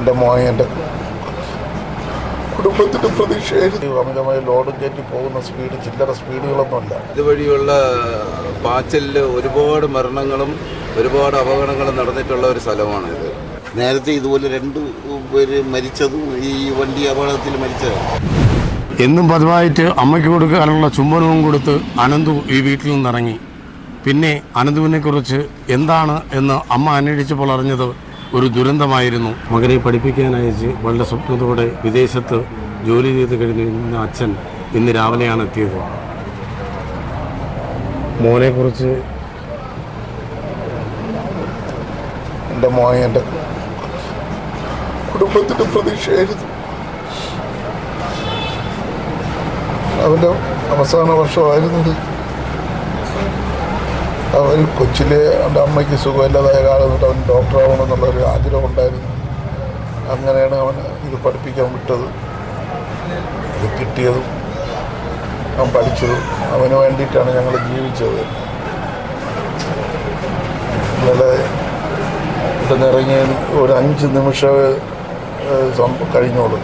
എൻ്റെ മോൻ എൻ്റെ കുടുംബത്തിൻ്റെ പ്രതീക്ഷയായിരുന്നു. അമിതമായി ലോഡും കയറ്റി പോകുന്ന സ്പീഡ് ചില്ലറ സ്പീഡുകളൊന്നുമല്ല. ഇതുവഴിയുള്ള പാച്ചിലിൽ ഒരുപാട് മരണങ്ങളും ഒരുപാട് അപകടങ്ങളും നടന്നിട്ടുള്ള ഒരു സ്ഥലമാണിത്. നേരത്തെ ഇതുപോലെ 2 പേര് മരിച്ചതും ഈ വണ്ടി അപകടത്തിൽ മരിച്ചതാണ്. എന്നും പതിവായിട്ട് അമ്മയ്ക്ക് കൊടുക്കാനുള്ള ചുംബനവും കൊടുത്ത് അനന്തു ഈ വീട്ടിൽ നിന്നിറങ്ങി. പിന്നെ അനന്തുവിനെക്കുറിച്ച് എന്താണ് എന്ന് അമ്മ അന്വേഷിച്ചപ്പോൾ അറിഞ്ഞത് ഒരു ദുരന്തമായിരുന്നു. മകനെ പഠിപ്പിക്കാനയച്ച് വളരെ സ്വപ്നത്തോടെ വിദേശത്ത് ജോലി ചെയ്ത് കഴിഞ്ഞിരുന്ന അച്ഛൻ ഇന്ന് രാവിലെയാണ് എത്തിയത്. മോനെക്കുറിച്ച് എൻ്റെ മോൻ എൻ്റെ കുടുംബത്തിൻ്റെ പ്രതീക്ഷയായിരുന്നു. അവൻ്റെ അവസാന വർഷമായിരുന്നത്. അവൻ കൊച്ചിലെ അവൻ്റെ അമ്മയ്ക്ക് സുഖമില്ലാതായ കാലം തൊട്ട് അവൻ ഡോക്ടറാവണമെന്നുള്ളൊരു ആഗ്രഹം ഉണ്ടായിരുന്നു. അങ്ങനെയാണ് അവൻ ഇത് പഠിപ്പിക്കാൻ വിട്ടത്. ഇത് കിട്ടിയതും അവൻ പഠിച്ചതും അവന് വേണ്ടിയിട്ടാണ് ഞങ്ങൾ ജീവിച്ചത്. ഇന്നലെ ഇവിടെ നിന്നിറങ്ങി ഒരു 5 നിമിഷം കഴിഞ്ഞോളൂ.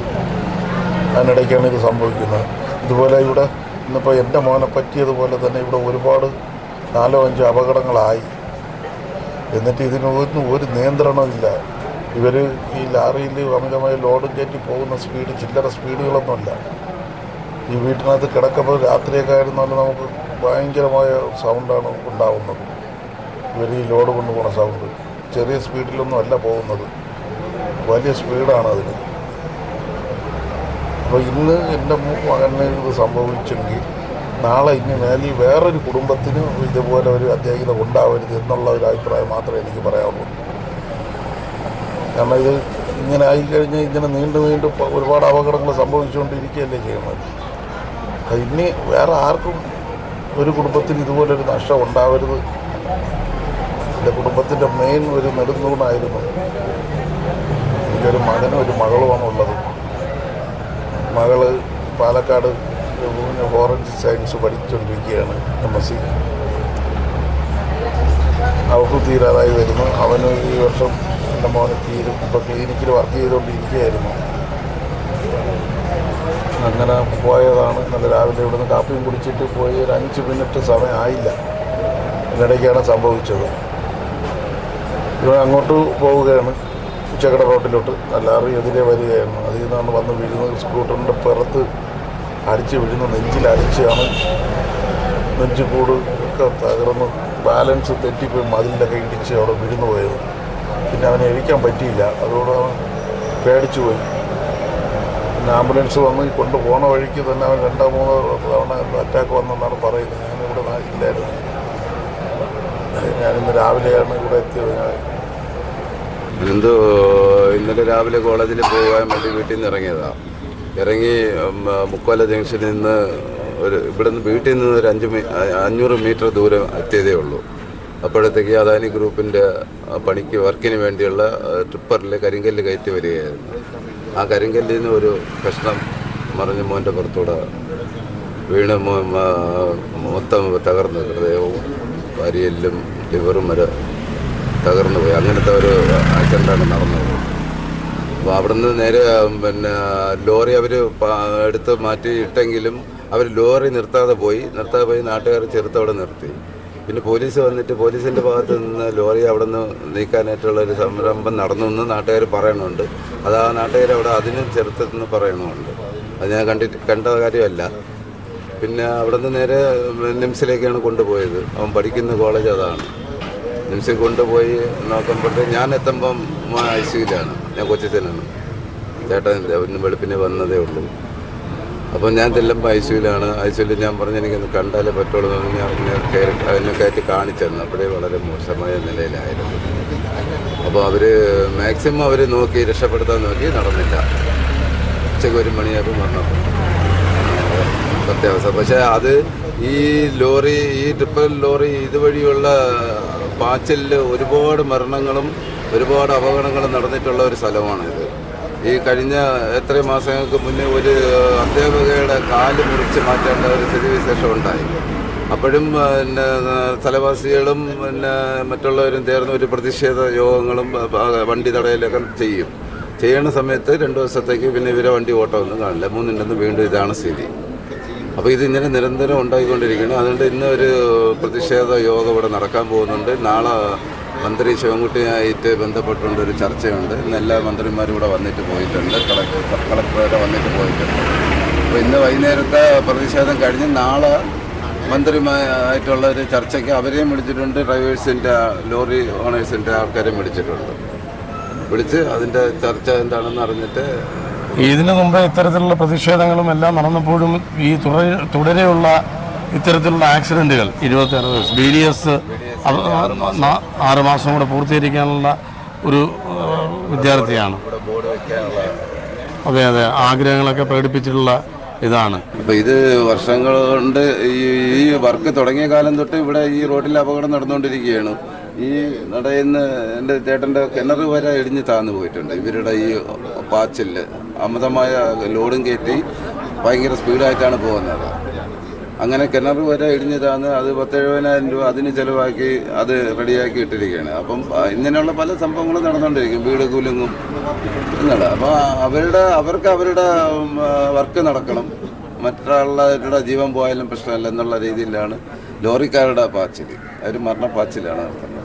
അതിനിടയ്ക്കാണ് ഇത് സംഭവിക്കുന്നത്. ഇതുപോലെ ഇവിടെ ഇന്നിപ്പോൾ എൻ്റെ മോനെ പറ്റിയതുപോലെ തന്നെ ഇവിടെ ഒരുപാട് 4-5 അപകടങ്ങളായി. എന്നിട്ട് ഇതിനൊന്നും ഒരു നിയന്ത്രണമില്ല. ഇവർ ഈ ലാറിയിൽ അമിതമായി ലോഡും കയറ്റി പോകുന്ന സ്പീഡ് ചില്ലറ സ്പീഡുകളൊന്നുമല്ല. ഈ വീട്ടിനകത്ത് കിടക്കുമ്പോൾ രാത്രിയൊക്കെ ആയിരുന്നാലും നമുക്ക് ഭയങ്കരമായ സൗണ്ടാണ് ഉണ്ടാവുന്നത്. ഇവർ ഈ ലോഡ് കൊണ്ടുപോകുന്ന സൗണ്ട് ചെറിയ സ്പീഡിലൊന്നും അല്ല പോകുന്നത്, വലിയ സ്പീഡാണ് അതിന്. അപ്പോൾ ഇന്ന് എൻ്റെ മകന് ഇത് സംഭവിച്ചെങ്കിൽ നാളെ ഇനി മേലിൽ വേറൊരു കുടുംബത്തിന് ഇതുപോലെ ഒരു അത്യാഹിതം ഉണ്ടാവരുത് എന്നുള്ള ഒരു അഭിപ്രായം മാത്രമേ എനിക്ക് പറയാവുള്ളൂ. കാരണം ഇത് ഇങ്ങനെ ആയിക്കഴിഞ്ഞാൽ ഇങ്ങനെ നീണ്ടു ഒരുപാട് അപകടങ്ങൾ സംഭവിച്ചുകൊണ്ടിരിക്കുകയല്ലേ ചെയ്യുന്നത്. ഇനി വേറെ ആർക്കും ഒരു കുടുംബത്തിന് ഇതുപോലൊരു നഷ്ടം ഉണ്ടാവരുത്. എൻ്റെ കുടുംബത്തിൻ്റെ മെയിൻ ഒരു നെടുന്തൂണായിരുന്നു. എനിക്കൊരു മകനും ഒരു മകളുമാണുള്ളത്. മകള് പാലക്കാട് ഫോറൻസിക് സയൻസ് പഠിച്ചുകൊണ്ടിരിക്കുകയാണ്, MSc. അവർക്ക് തീരാതായി വരുന്നു. അവന് ഈ വർഷം എൻ്റെ മോന് തീരും. ഇപ്പോൾ ക്ലിനിക്കിൽ വർക്ക് ചെയ്തുകൊണ്ടിരിക്കുകയായിരുന്നു. അങ്ങനെ പോയതാണ്. ഇന്നലെ രാവിലെ ഇവിടുന്ന് കാപ്പിയും കുടിച്ചിട്ട് പോയി ഒരു 5 മിനിറ്റ് സമയം ആയില്ല. ഇതിനിടയ്ക്കാണ് സംഭവിച്ചത്. ഇവൻ അങ്ങോട്ട് പോവുകയാണ് ഉച്ചക്കട റോട്ടിലോട്ട്. ലാറി എതിരെ വരികയായിരുന്നു. അതിൽ നിന്നാണ് വന്ന് വീഴുന്നത്. സ്കൂട്ടറിൻ്റെ പുറത്ത് അടിച്ച് വീഴുന്നു. നെഞ്ചിലടിച്ചാണ്. നെഞ്ചുകൂട് ഒക്കെ തകർന്ന് ബാലൻസ് തെറ്റിപ്പോയി മതിലിലൊക്കെ ഇടിച്ച് അവിടെ വീഴുന്നു പോയത്. പിന്നെ അവനെ എഴുതിക്കാൻ പറ്റിയില്ല. അതുകൊണ്ട് അവൻ പേടിച്ചു പോയി. പിന്നെ ആംബുലൻസ് വന്ന് കൊണ്ടുപോകുന്ന വഴിക്ക് തന്നെ അവൻ 2-3 തവണ അറ്റാക്ക് വന്നെന്നാണ് പറയുന്നത്. ഞാനിവിടെ നാട്ടിലായിരുന്നു. ഞാനിന്ന് രാവിലെയാണ് ഇവിടെ എത്തിയത്. ഇന്നലെ രാവിലെ കോളേജിൽ പോകാൻ വേണ്ടി വീട്ടിൽ നിന്ന് ഇറങ്ങിയതാണ്. ഇറങ്ങി മുക്കോല ജംഗ്ഷനിൽ നിന്ന് ഇവിടുന്ന് വീട്ടിൽ നിന്ന് ഒരു 500 മീറ്റർ ദൂരം എത്തിയതേ ഉള്ളൂ. അപ്പോഴത്തേക്ക് അദാനി ഗ്രൂപ്പിൻ്റെ വർക്കിന് വേണ്ടിയുള്ള ട്രിപ്പറിൽ കരിങ്കല്ല് കയറ്റി വരികയായിരുന്നു. ആ കരിങ്കല്ലിൽ നിന്ന് ഒരു കഷ്ണം മറിഞ്ഞ മോൻ്റെ പുറത്തൂടെ വീണ് മൊത്തം തകർന്ന് ഹൃദയവും വാരിയെല്ലും ലിവറും വരെ തകർന്നു പോയി. അങ്ങനത്തെ ഒരു ആക്സിഡൻ്റാണ് നടന്നത്. അപ്പോൾ അവിടുന്ന് നേരെ ലോറി അവർ എടുത്ത് മാറ്റിയിട്ടെങ്കിലും അവർ ലോറി നിർത്താതെ പോയി നാട്ടുകാർ ചെറുത്തവിടെ നിർത്തി. പിന്നെ പോലീസ് വന്നിട്ട് പോലീസിൻ്റെ ഭാഗത്ത് നിന്ന് ലോറി അവിടെ നിന്ന് നീക്കാനായിട്ടുള്ളൊരു സംരംഭം നടന്നു എന്ന് നാട്ടുകാർ പറയണുണ്ട്. അത് ആ നാട്ടുകാർ അവിടെ അതിനും ചെറുത്തെന്ന് പറയണമുണ്ട്. അത് ഞാൻ കണ്ട കാര്യമല്ല. പിന്നെ അവിടെ നിന്ന് നേരെ നിംസിലേക്കാണ് കൊണ്ടുപോയത്. അവൻ പഠിക്കുന്ന കോളേജ് അതാണ്. നിംസിൽ കൊണ്ടുപോയി നോക്കുമ്പോൾ ഞാൻ എത്തുമ്പം ICUവിലാണ്. ഞാൻ കൊച്ചിത്തനാണ്. ചേട്ടൻ വെളുപ്പിനെ വന്നതേ ഉള്ളൂ. അപ്പം ഞാൻ ചെല്ലുമ്പോൾ ICUവിലാണ്. ICUവിൽ ഞാൻ പറഞ്ഞു എനിക്കൊന്ന് കണ്ടാലേ പറ്റുള്ളൂ എന്ന് ഞാൻ അതിനെ കയറ്റി കാണിച്ചിരുന്നു. അപ്പോഴേ വളരെ മോശമായ നിലയിലായിരുന്നു. അപ്പോൾ മാക്സിമം അവർ നോക്കി രക്ഷപ്പെടുത്താൻ നോക്കി, നടന്നില്ല. ഉച്ചയ്ക്ക് 1 മണിയായപ്പോൾ മരണപ്പെട്ടു. സത്യാവസ്ഥ. പക്ഷേ അത് ഈ ലോറി, ഈ ട്രിപ്പർ ലോറി ഇതുവഴിയുള്ള പാച്ചിലിൽ ഒരുപാട് മരണങ്ങളും ഒരുപാട് അപകടങ്ങളും നടന്നിട്ടുള്ള ഒരു സ്ഥലമാണിത്. ഈ കഴിഞ്ഞ എത്ര മാസങ്ങൾക്ക് മുന്നേ ഒരു അധ്യാപകയുടെ കാല് മുറിച്ച് മാറ്റേണ്ട ഒരു സ്ഥിതിവിശേഷം ഉണ്ടായി. അപ്പോഴും പിന്നെ സ്ഥലവാസികളും പിന്നെ മറ്റുള്ളവരും ചേർന്ന് ഒരു പ്രതിഷേധ യോഗങ്ങളും വണ്ടി തടയലൊക്കെ ചെയ്യും. ചെയ്യണ സമയത്ത് 2 ദിവസത്തേക്ക് പിന്നെ ഇവരെ വണ്ടി ഓട്ടമൊന്നും കാണില്ല, 3 വീണ്ടും ഇതാണ് സ്ഥിതി. അപ്പോൾ ഇതിങ്ങനെ നിരന്തരം ഉണ്ടായിക്കൊണ്ടിരിക്കുകയാണ്. അതുകൊണ്ട് ഇന്ന് ഒരു പ്രതിഷേധ യോഗം ഇവിടെ നടക്കാൻ പോകുന്നുണ്ട്. നാളെ മന്ത്രി ശിവൻകുട്ടിയായിട്ട് ബന്ധപ്പെട്ടുകൊണ്ട് ഒരു ചർച്ചയുണ്ട്. ഇന്ന് എല്ലാ മന്ത്രിമാരും ഇവിടെ വന്നിട്ട് പോയിട്ടുണ്ട്, കളക്ടർ വരെ വന്നിട്ട് പോയിട്ടുണ്ട്. അപ്പോൾ ഇന്ന് വൈകുന്നേരത്തെ പ്രതിഷേധം കഴിഞ്ഞ് നാളെ മന്ത്രിമാരായിട്ടുള്ള ഒരു ചർച്ചയ്ക്ക് അവരെയും വിളിച്ചിട്ടുണ്ട്. ഡ്രൈവേഴ്സിൻ്റെ, ലോറി ഓണേഴ്സിൻ്റെ ആൾക്കാരെയും വിളിച്ച് അതിൻ്റെ ചർച്ച എന്താണെന്ന് അറിഞ്ഞിട്ട്. ഇതിനു മുമ്പ് ഇത്തരത്തിലുള്ള പ്രതിഷേധങ്ങളും എല്ലാം നടന്നപ്പോഴും ഈ തുടരെയുള്ള ഇത്തരത്തിലുള്ള ആക്സിഡന്റുകൾ 26 ദിവസം BDS 6 മാസം കൂടെ പൂർത്തീകരിക്കാനുള്ള ഒരു വിദ്യാർത്ഥിയാണ്. അതെ അതെ, ആഗ്രഹങ്ങളൊക്കെ പ്രകടിപ്പിച്ചിട്ടുള്ള ഇതാണ്. അപ്പോൾ ഇത് വർഷങ്ങൾ കൊണ്ട് ഈ വർക്ക് തുടങ്ങിയ കാലം തൊട്ട് ഇവിടെ ഈ റോഡിൽ അപകടം നടന്നുകൊണ്ടിരിക്കുകയാണ്. ഈ നടയിൽ നിന്ന് എൻ്റെ ചേട്ടൻ്റെ കിണർ വരെ ഇടിഞ്ഞ് താന്നു പോയിട്ടുണ്ട്. ഇവരുടെ ഈ പാച്ചിൽ അമിതമായ ലോഡും കയറ്റി ഭയങ്കര സ്പീഡായിട്ടാണ് പോകുന്നത്. അങ്ങനെ കിണർ വരെ ഇടിഞ്ഞ് താന്ന് അത് 10,70,000 രൂപ അതിന് ചിലവാക്കി അത് റെഡിയാക്കി ഇട്ടിരിക്കുകയാണ്. അപ്പം ഇങ്ങനെയുള്ള പല സംഭവങ്ങളും നടന്നുകൊണ്ടിരിക്കും, വീട് കുലുങ്ങും എന്നാണ്. അപ്പോൾ അവർക്ക് അവരുടെ വർക്ക് നടക്കണം, മറ്റൊരാളുടെ ജീവൻ പോയാലും പ്രശ്നമല്ല എന്നുള്ള രീതിയിലാണ് ലോറിക്കാരുടെ പാച്ചിൽ, അവർ മരണപ്പാച്ചിലാണ് നടത്തുന്നത്.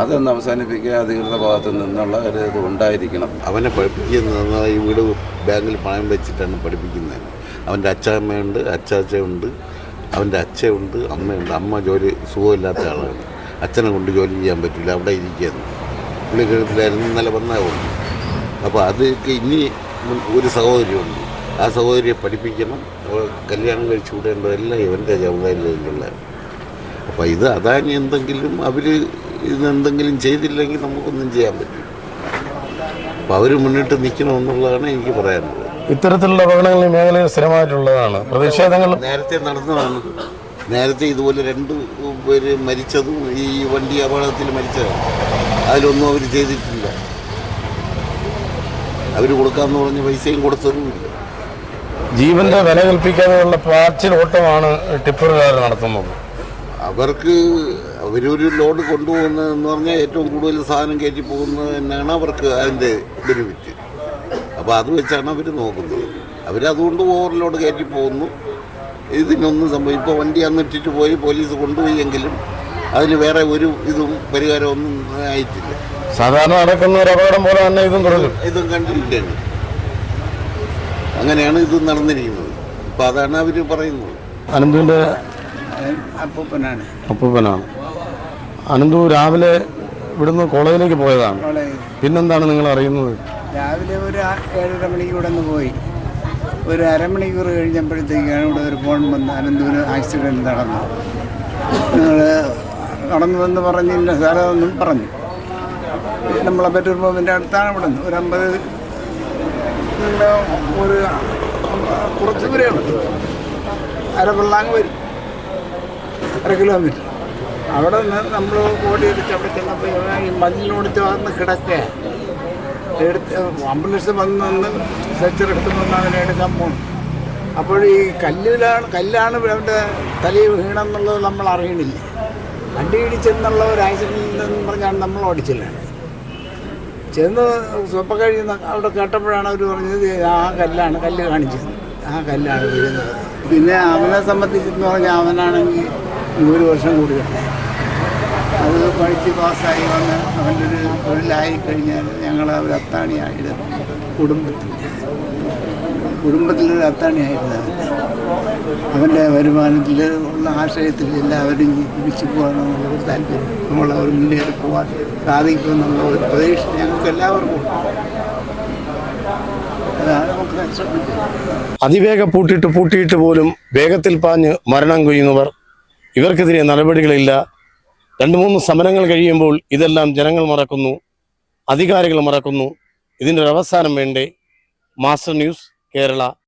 അതൊന്ന് അവസാനിപ്പിക്കുക, അധികൃത ഭാഗത്തു നിന്നുള്ള ഒരു ഇത് ഉണ്ടായിരിക്കണം. അവനെ പഠിപ്പിക്കുന്നത് ഈ വീട് ബാങ്കിൽ പണം വെച്ചിട്ടാണ് പഠിപ്പിക്കുന്നത്. അവൻ്റെ അച്ഛമ്മയുണ്ട്, അച്ചാച്ചയുണ്ട്, അവൻ്റെ അച്ഛയുണ്ട്, അമ്മയുണ്ട്. അമ്മ ജോലി സുഖമില്ലാത്ത ആളാണ്, അച്ഛനെ കൊണ്ട് ജോലി ചെയ്യാൻ പറ്റില്ല, അവിടെ ഇരിക്കുകയാണ്. പുള്ളി കിഴത്തിലായിരുന്നു, ഇന്നലെ വന്നാവുന്നു. അപ്പോൾ അതൊക്കെ ഇനി ഒരു സഹോദരിയുണ്ട്, ആ സഹോദരിയെ പഠിപ്പിക്കണം, കല്യാണം കഴിച്ചു വിടേണ്ടതെല്ലാം ഇവൻ്റെ ജവാബുദാരിയിലുള്ളതാണ്. അപ്പോൾ അതാണ് എന്തെങ്കിലും അവർ ഇതെന്തെങ്കിലും ചെയ്തില്ലെങ്കിൽ നമുക്കൊന്നും ചെയ്യാൻ പറ്റും. അപ്പോൾ അവർ മുന്നിട്ട് നിൽക്കണമെന്നുള്ളതാണ് എനിക്ക് പറയാനുള്ളത്. ഇത്തരത്തിലുള്ള അപകടങ്ങൾ ഈ മേഖലയിൽ സ്ഥിരമായിട്ടുള്ളതാണ്, പ്രതിഷേധങ്ങൾ നേരത്തെ നടന്നതാണ്. നേരത്തെ ഇതുപോലെ 2 പേര് മരിച്ചതും ഈ വണ്ടി അപകടത്തിൽ മരിച്ചതാണ്. അതിലൊന്നും അവർ ചെയ്തിട്ടില്ല. അവർ കൊടുക്കാമെന്ന് പറഞ്ഞ പൈസയും കൊടുത്തതുമില്ല. ജീവന്റെ വില കൽപ്പിക്കാതെയുള്ള പാച്ചിൽ ഓട്ടമാണ് ടിപ്പറുകാർ നടത്തുന്നത്. അവരൊരു ലോഡ് കൊണ്ടുപോകുന്നതെന്ന് പറഞ്ഞാൽ ഏറ്റവും കൂടുതൽ സാധനം കയറ്റി പോകുന്നത് തന്നെയാണ് അവർക്ക് അതിൻ്റെ ബെനിഫിറ്റ്. അപ്പോൾ അത് വെച്ചാണ് അവർ നോക്കുന്നത്. അവരതുകൊണ്ട് ഓവർലോഡ് കയറ്റി പോകുന്നു. ഇതിനൊന്നും സംഭവം ഇപ്പോൾ വണ്ടി അന്നിട്ടിട്ട് പോയി പോലീസ് കൊണ്ടുപോയെങ്കിലും അതിന് വേറെ ഒരു ഇതും പരിഹാരമൊന്നും ആയിട്ടില്ല. സാധാരണ നടക്കുന്ന ഒരു അപകടം പോലെ തന്നെ ഇതും കണ്ടില്ലേ. അങ്ങനെയാണ് ഇത് നടന്നിരിക്കുന്നത്. അപ്പം അതാണ് അവർ പറയുന്നത്. അനന്തുവിൻ്റെ അപ്പൂപ്പനാണ്. അനന്തു രാവിലെ ഇവിടുന്ന് കോളേജിലേക്ക് പോയതാണ്. പിന്നെന്താണ് നിങ്ങൾ അറിയുന്നത്? രാവിലെ ഒരു 7:30 മണിക്ക് ഇവിടെ നിന്ന് പോയി. ഒരു അരമണിക്കൂർ കഴിഞ്ഞപ്പോഴത്തേക്കാണ് ഇവിടെ ഒരു ഫോൺ വന്ന് അനന്തപുരം ആക്സിഡൻറ്റ് നടന്നു. നിങ്ങൾ നടന്നുവെന്ന് പറഞ്ഞില്ല സാറെന്നും പറഞ്ഞു. നമ്മളെ പെട്രോൾ പമ്പിൻ്റെ അടുത്താണ് ഇവിടെ നിന്ന് ഒരു 50 ഒരു കുറച്ച് ദൂരെയാണ്, അരപ്പള്ളാങ് വരും, 1 കിലോമീറ്റർ. അവിടെ നിന്ന് നമ്മൾ ഓടിയെടുത്ത് അവിടെ ചെന്നപ്പോൾ ഈ മഞ്ഞിനോട് ചേർന്ന് കിടക്കുക. ആംബുലൻസ് വന്ന് സ്ട്രെച്ചർ എടുത്തുകൊണ്ട് അവനെ എടുക്കാൻ പോകും. അപ്പോൾ ഈ കല്ലാണ് അവൻ്റെ തലയിൽ വീണെന്നുള്ളത് നമ്മൾ അറിയണില്ല. വണ്ടി ഇടിച്ചെന്നുള്ള ഒരു ആക്സിഡൻ്റ് എന്ന് പറഞ്ഞാണ് നമ്മൾ ഓടിച്ചില്ല. ചെന്ന് സ്വപ്പം കഴിയുന്ന അവിടെ കേട്ടപ്പോഴാണ് അവർ പറഞ്ഞത് കല്ല് കാണിച്ചത്, ആ കല്ലാണ് വീഴുന്നത്. പിന്നെ അവനെ സംബന്ധിച്ചെന്ന് പറഞ്ഞാൽ അവനാണെങ്കിൽ 100 വർഷം കൂടി ഉണ്ട്. അത് പഠിച്ച് പാസ്സായി വന്ന് അവൻ്റെ ഒരു തൊഴിലായി കഴിഞ്ഞാൽ ഞങ്ങൾ ഒരു അത്താണിയായിട്ട് കുടുംബത്തിലൊരു അത്താണിയായിരുന്നു. അവൻ്റെ വരുമാനത്തിൽ ഉള്ള ആശ്രയത്തിൽ എല്ലാവരും ജീവിച്ചു പോകാമെന്നുള്ളൊരു താല്പര്യം, നമ്മളവർ മുന്നേറി പോകാൻ സാധിക്കുമെന്നുള്ള ഒരു പ്രതീക്ഷ ഞങ്ങൾക്ക് എല്ലാവർക്കും. അതാണ് നമുക്ക് ശ്രമിക്കുന്നത്. അതിവേഗ പൂട്ടിയിട്ട് പോലും വേഗത്തിൽ പാഞ്ഞ് മരണം കൊയ്യുന്നവർ, ഇവർക്കെതിരെ നടപടികളില്ല. 2-3 സമരങ്ങൾ കഴിയുമ്പോൾ ഇതെല്ലാം ജനങ്ങൾ മറക്കുന്നു, അധികാരികൾ മറക്കുന്നു. ഇതിൻ്റെ ഒരു അവസാനം വേണ്ടേ? Master news, Kerala.